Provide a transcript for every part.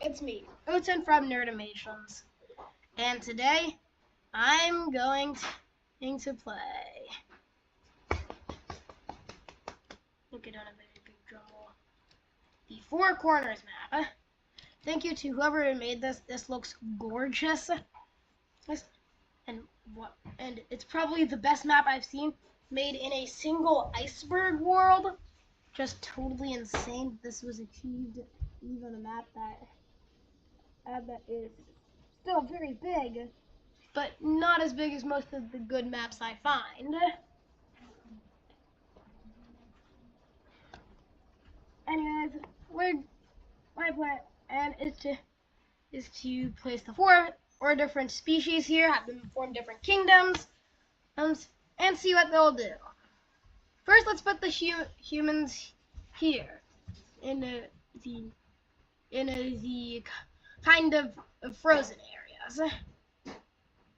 It's me, Uten from Nerdimations, and today I'm going to play. Look at a very big drum roll. The Four Corners map. Thank you to whoever made this. This looks gorgeous, and it's probably the best map I've seen made in a single iceberg world. Just totally insane. This was achieved even a map that is still very big, but not as big as most of the good maps I find. Anyways, my plan is to place the four or different species here, have them form different kingdoms, and see what they'll do. First, let's put the humans here in the kind of frozen areas.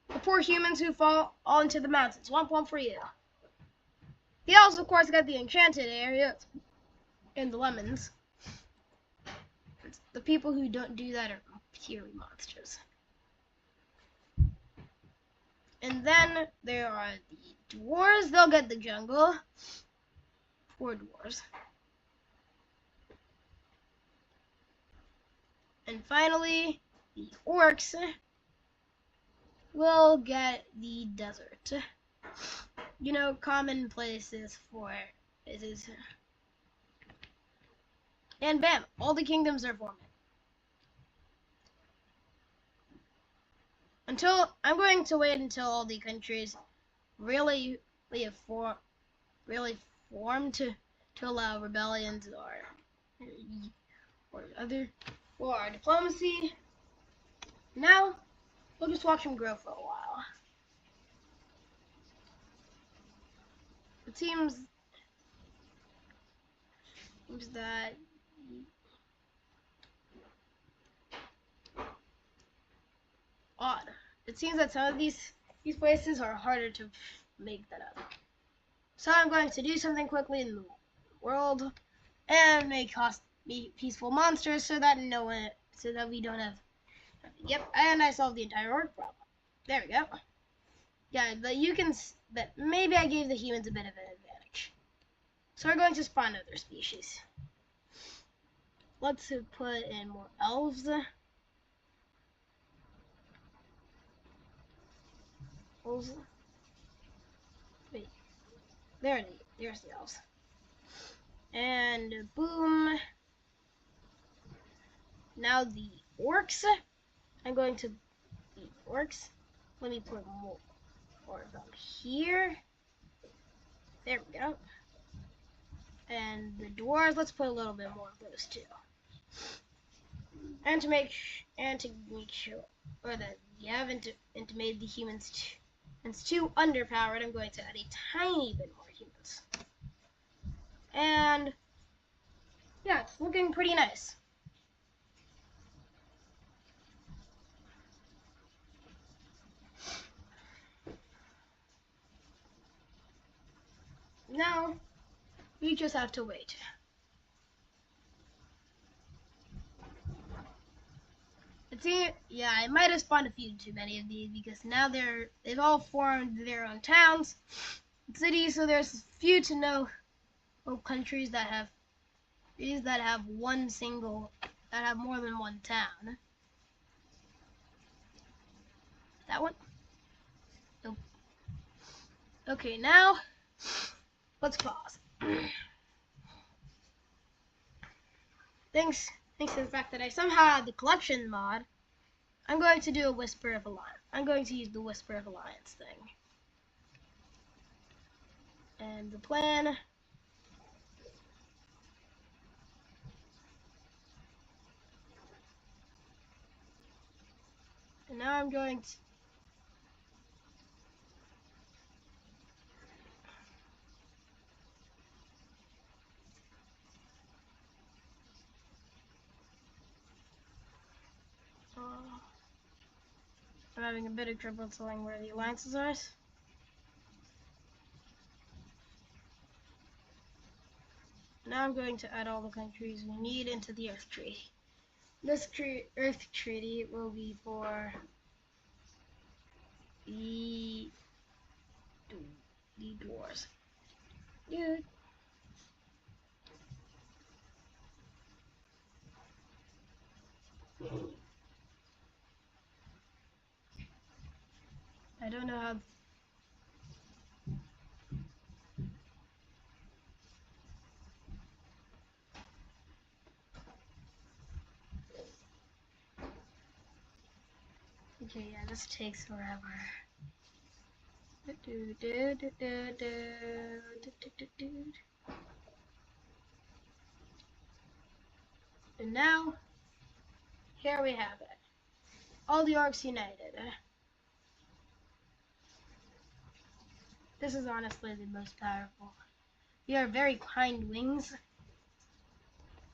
The poor humans who fall all into the mountains. Womp womp for you. The elves, of course, got the enchanted area and the lemons. The people who don't do that are purely monsters. And then there are the dwarves. They'll get the jungle. Poor dwarves. And finally, the orcs will get the desert. You know, common places for it is. And bam, all the kingdoms are forming. I'm going to wait until all the countries really form to allow rebellions or our diplomacy. Now we'll just watch them grow for a while. It seems that odd. It seems that some of these places are harder to make than others. So I'm going to do something quickly in the world and make peaceful monsters so that we don't have. Yep, and I solved the entire orc problem. There we go. Yeah, but but maybe I gave the humans a bit of an advantage. So we're going to spawn other species. Let's put in more elves. Wait, there's the elves. And boom. Now the orcs. I'm going to the orcs. Let me put more about here. There we go. And the dwarves, let's put a little bit more of those too. And to make sure that you haven't made the humans too underpowered, I'm going to add a tiny bit more humans. And yeah, it's looking pretty nice. Now, we just have to wait. Yeah, I might have spawned a few too many of these because now they've all formed their own towns, cities. So there's few to no countries that have more than one town. That one? Nope. Okay, now let's pause. Thanks to the fact that I somehow had the collection mod, I'm going to do a Whisper of Alliance. I'm going to use the Whisper of Alliance thing. And the plan. And now I'm going to. I'm having a bit of trouble telling where the alliances are. Now I'm going to add all the countries we need into the Earth tree. This Earth Treaty will be for the dwarves. Dude. I don't know how. Okay, yeah, this takes forever. And now, here we have it. All the orcs united. This is honestly the most powerful. We are very kind wings.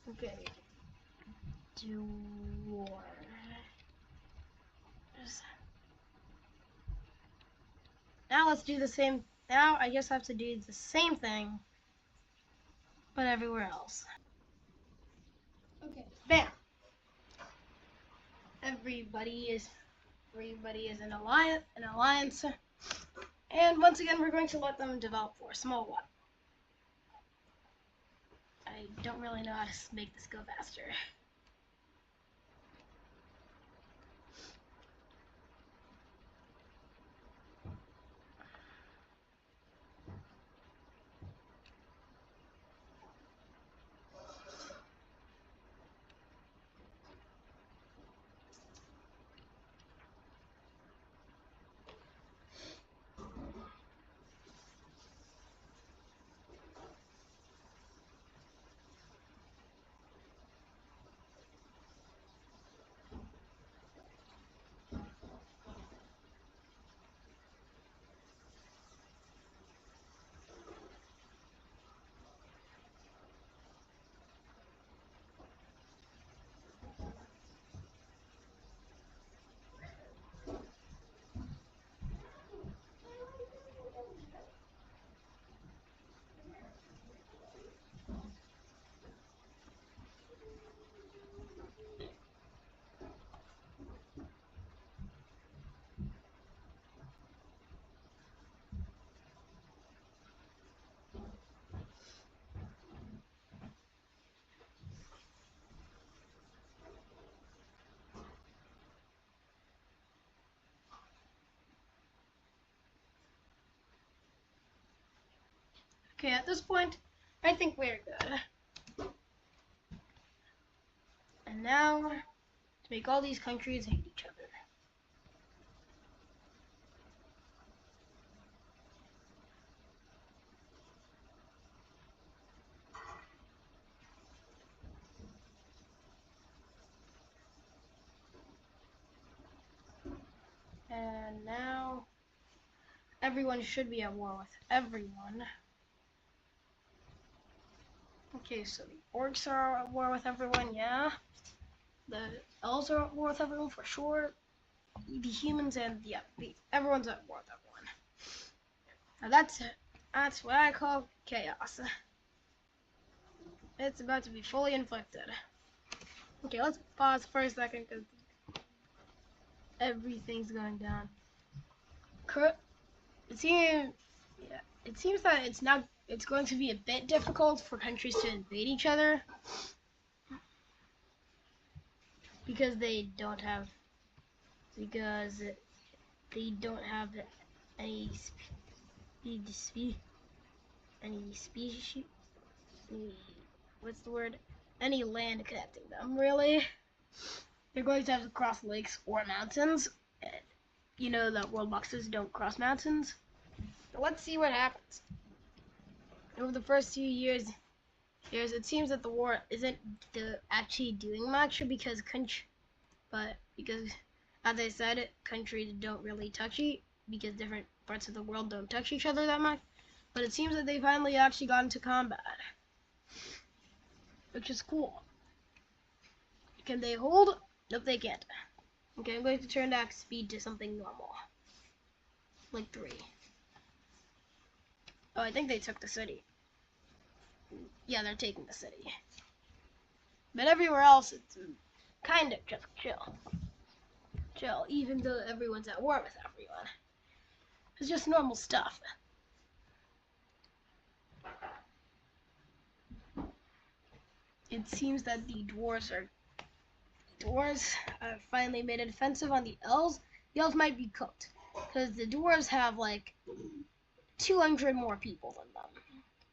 Okay. Dwarves. Now let's do the same. Now I just have to do the same thing, but everywhere else. Okay. Bam. Everybody is in alliance. And once again, we're going to let them develop for a small one. I don't really know how to make this go faster. Okay, at this point, I think we're good. And now, to make all these countries hate each other. And now, everyone should be at war with everyone. Okay, so the orcs are at war with everyone, yeah. The elves are at war with everyone for sure. The humans and everyone's at war with everyone. Now that's what I call chaos. It's about to be fully inflicted. Okay, let's pause for a second because everything's going down. It seems that it's going to be a bit difficult for countries to invade each other because they don't have any species, what's the word? Any land connecting them, really. They're going to have to cross lakes or mountains. And you know that world boxes don't cross mountains. So let's see what happens. Over the first few years, it seems that the war isn't actually doing much because as I said, countries don't really because different parts of the world don't touch each other that much. But it seems that they finally actually got into combat, which is cool. Can they hold? Nope, they can't. Okay, I'm going to turn back speed to something normal, like 3. Oh, I think they took the city. Yeah, they're taking the city. But everywhere else, kind of just chill. Chill, even though everyone's at war with everyone. It's just normal stuff. It seems that the dwarves have finally made an offensive on the elves. The elves might be cooked, because the dwarves have like 200 more people than them.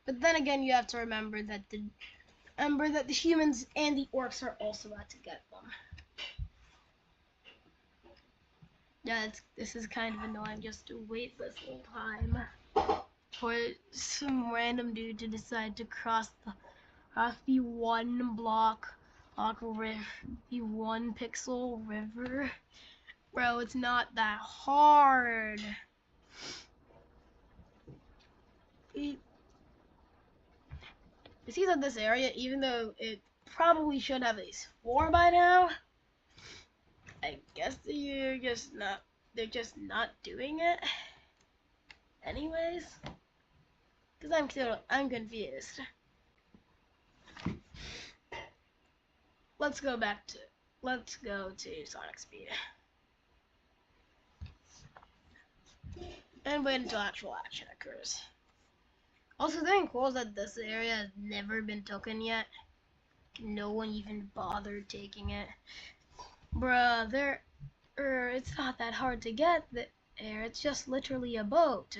But then again, you have to remember that the humans and the orcs are also out to get them. Yeah, this is kind of annoying just to wait this whole time for some random dude to decide to cross the 1 block river, the 1 pixel river. Bro, it's not that hard. It seems that this area, even though it probably should have at least 4 by now, I guess they're just not doing it anyways, because I'm confused. Let's go to Sonic Speed and wait until actual action occurs. Also, the thing cool is that this area has never been taken yet. No one even bothered taking it. Bruh, it's not that hard to get there. It's just literally a boat.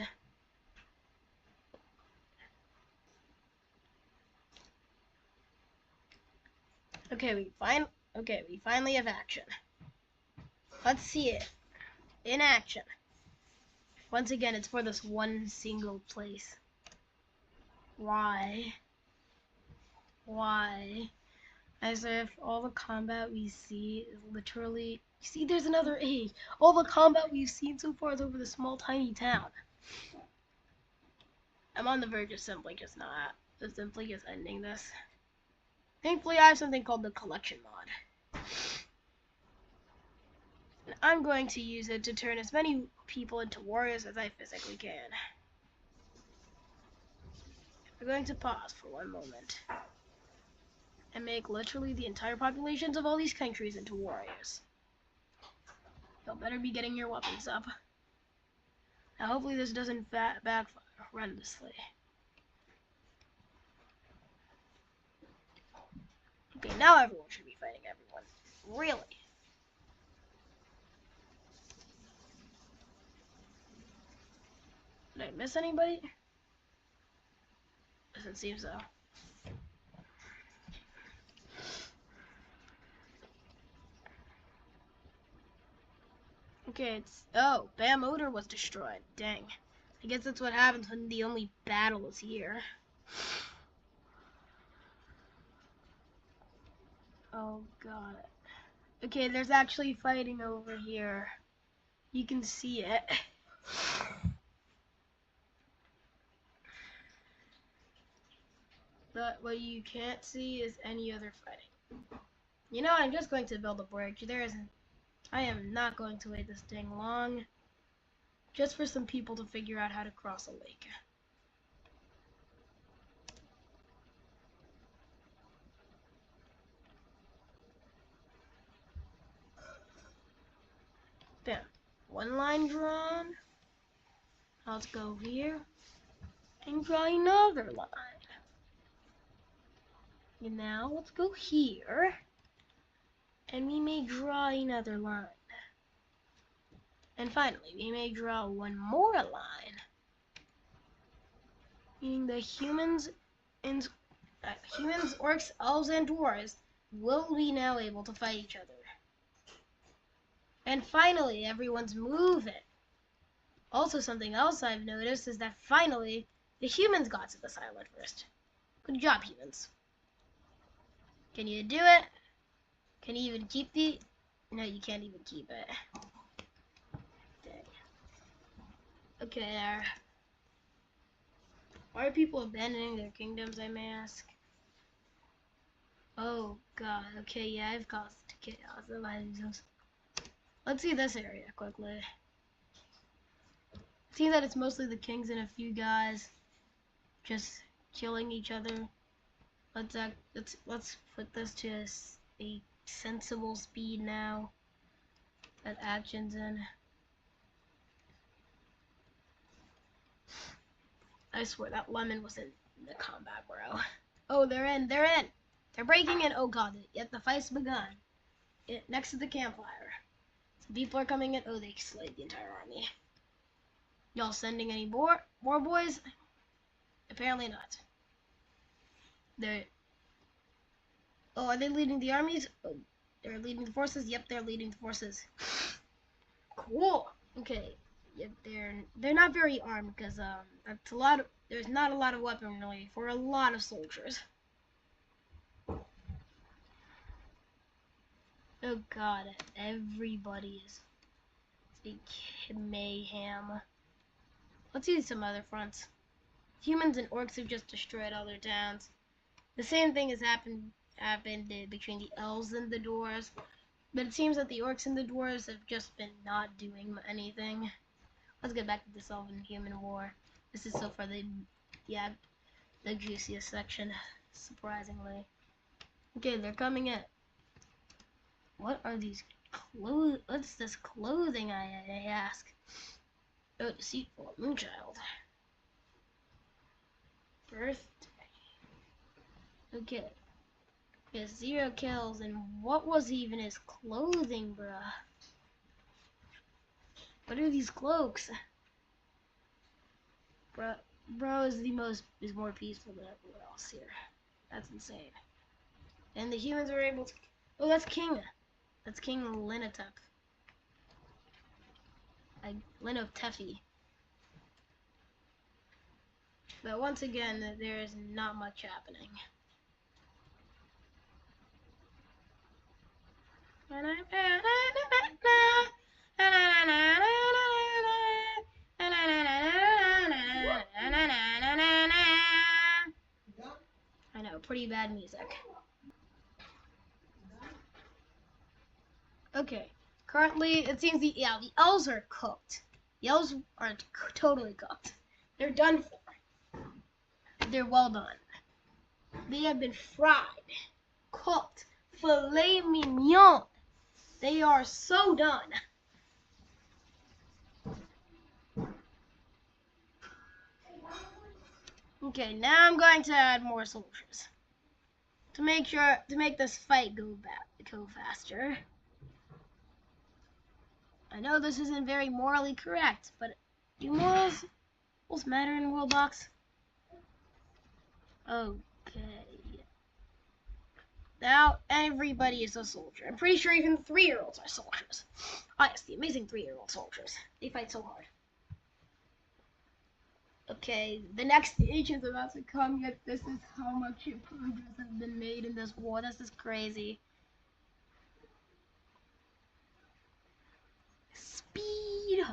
Okay, we finally have action. Let's see it in action. Once again, it's for this one single place. Why? As if all the combat we see is literally... See, there's another A. All the combat we've seen so far is over the small, tiny town. I'm on the verge of simply just ending this. Thankfully, I have something called the collection mod. And I'm going to use it to turn as many people into warriors as I physically can. I'm going to pause for 1 moment and make literally the entire populations of all these countries into warriors. Y'all better be getting your weapons up. Now hopefully this doesn't backfire horrendously. Okay, now everyone should be fighting everyone. Really? Did I miss anybody? Doesn't seem so. Okay, Bam Odor was destroyed. Dang. I guess that's what happens when the only battle is here. Oh god. Okay, there's actually fighting over here. You can see it. But what you can't see is any other fighting. You know, I'm just going to build a bridge. I am not going to wait this dang long. Just for some people to figure out how to cross a lake. Bam. 1 line drawn. Let's go here and draw another line. And now let's go here and we may draw another line. And finally, we may draw 1 more line. Meaning the humans, orcs, elves, and dwarves will be now able to fight each other. And finally, everyone's moving. Also, something else I've noticed is that finally, the humans got to this island first. Good job, humans. Can you do it? Can you even keep the... No, you can't even keep it. Dang. Okay, why are people abandoning their kingdoms, I may ask? Oh, God. Okay, yeah, I've caused chaos. Let's see this area quickly. See that it's mostly the kings and a few guys just killing each other. Let's put this to a sensible speed now that action's in. I swear that lemon was in the combat, bro. Oh, they're in. They're in. They're breaking in. Oh god, yet the fight's begun. Next to the campfire. Some people are coming in. Oh, they slayed the entire army. Y'all sending any more boys? Apparently not. They're... Oh, are they leading the armies? Oh, they're leading the forces? Yep, they're leading the forces. Cool. Okay. Yep, they're not very armed because that's a lot of, there's not a lot of weaponry for a lot of soldiers. Oh god, everybody is big mayhem. Let's see some other fronts. Humans and orcs have just destroyed all their towns. The same thing has happened between the elves and the dwarves, but it seems that the orcs and the dwarves have just been not doing anything. Let's get back to this elven human war. This is so far the juiciest section, surprisingly. Okay, they're coming in. What are these clothes? What's this clothing, I ask? Oh, deceitful moonchild. Birthday. Okay. He has 0 kills, and what was even his clothing, bruh? What are these cloaks? Bro is more peaceful than everyone else here. That's insane. And the humans are able to... Oh, that's King. That's King Linotep. Linotefi. But once again, there is not much happening. I know, pretty bad music. Okay, currently it seems the elves are cooked. The elves are totally cooked. They're done for. They're well done. They have been fried, cooked, filet mignon. They are so done. Okay, now I'm going to add more soldiers to make this fight go faster. I know this isn't very morally correct, but do morals matter in Roblox? Okay. Now everybody is a soldier. I'm pretty sure even 3-year-olds are soldiers. Ah, yes, the amazing 3-year-old soldiers. They fight so hard. Okay, the next stage is about to come, yet this is how much progress has been made in this war. This is crazy. Speed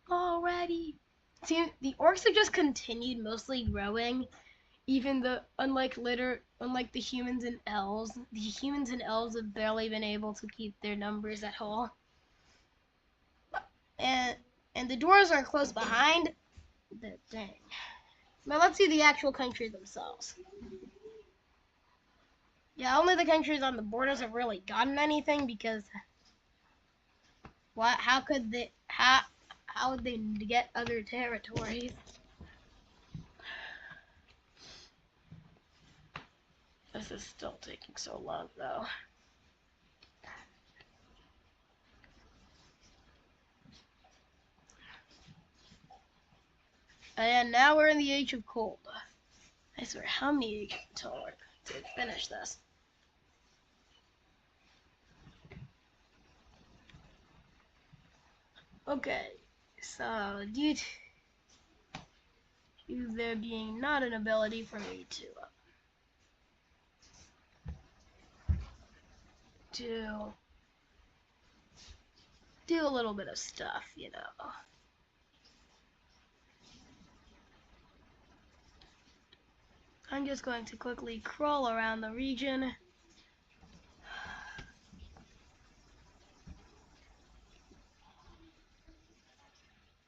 already. See, the orcs have just continued mostly growing, even though unlike the humans and elves have barely been able to keep their numbers at all. And the dwarves are close behind. Dang. Now let's see the actual countries themselves. Yeah, only the countries on the borders have really gotten anything because how would they get other territories? This is still taking so long though. And now we're in the Age of Cold. I swear, how many ages until we're to finish this? Okay, so due to there being not an ability for me to do a little bit of stuff, you know. I'm just going to quickly crawl around the region.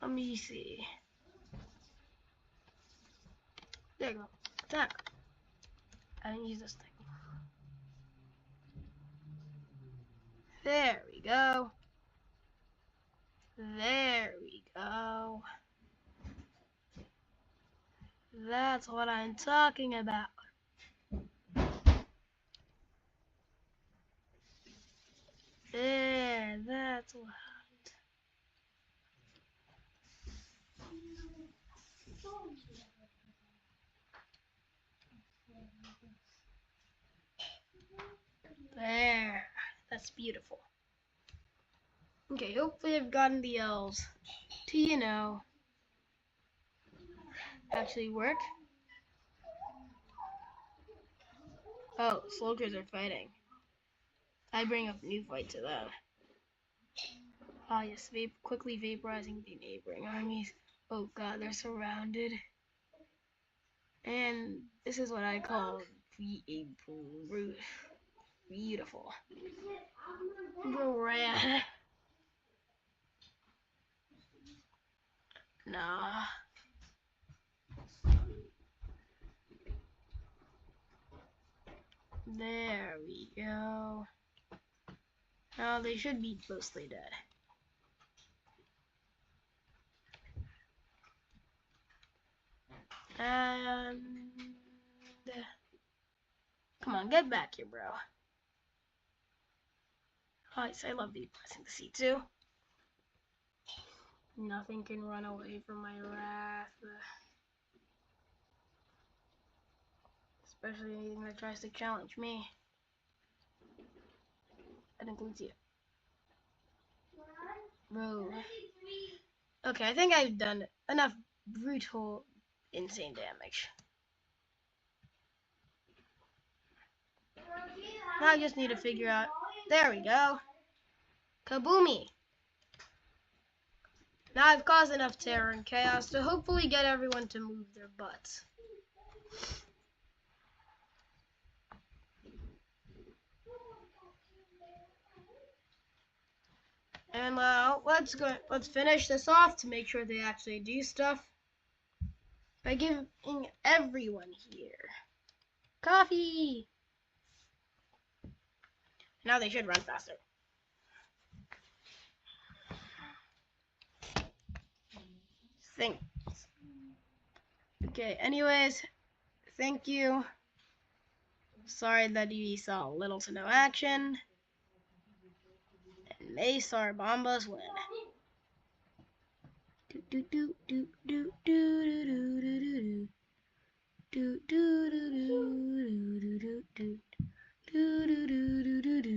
Let me see. There you go. Attack. I didn't use this thing. There we go. There we go. That's what I'm talking about. There, that's what. There, that's beautiful. Okay, hopefully I've gotten the elves to, you know, actually work. Oh, soldiers are fighting. I bring up new fight to them. Ah, yes, quickly vaporizing the neighboring armies. Oh god, they're surrounded. And this is what I call beautiful. Grand. Nah. There we go. Now they should be mostly dead. And come on, get back here, bro. Oh, yes, I love pressing the C2. Nothing can run away from my wrath. Especially anything that tries to challenge me. That includes you. Bro. Okay, I think I've done enough brutal, insane damage. Now I just need to figure out. There we go. Kaboomy. Now I've caused enough terror and chaos to hopefully get everyone to move their butts. And let's finish this off to make sure they actually do stuff by giving everyone here coffee. Now they should run faster. Thanks. Okay, anyways, thank you. Sorry that you saw little to no action. And may Sarbombas win. Do do do do do do do do do do do do do do do do do do do do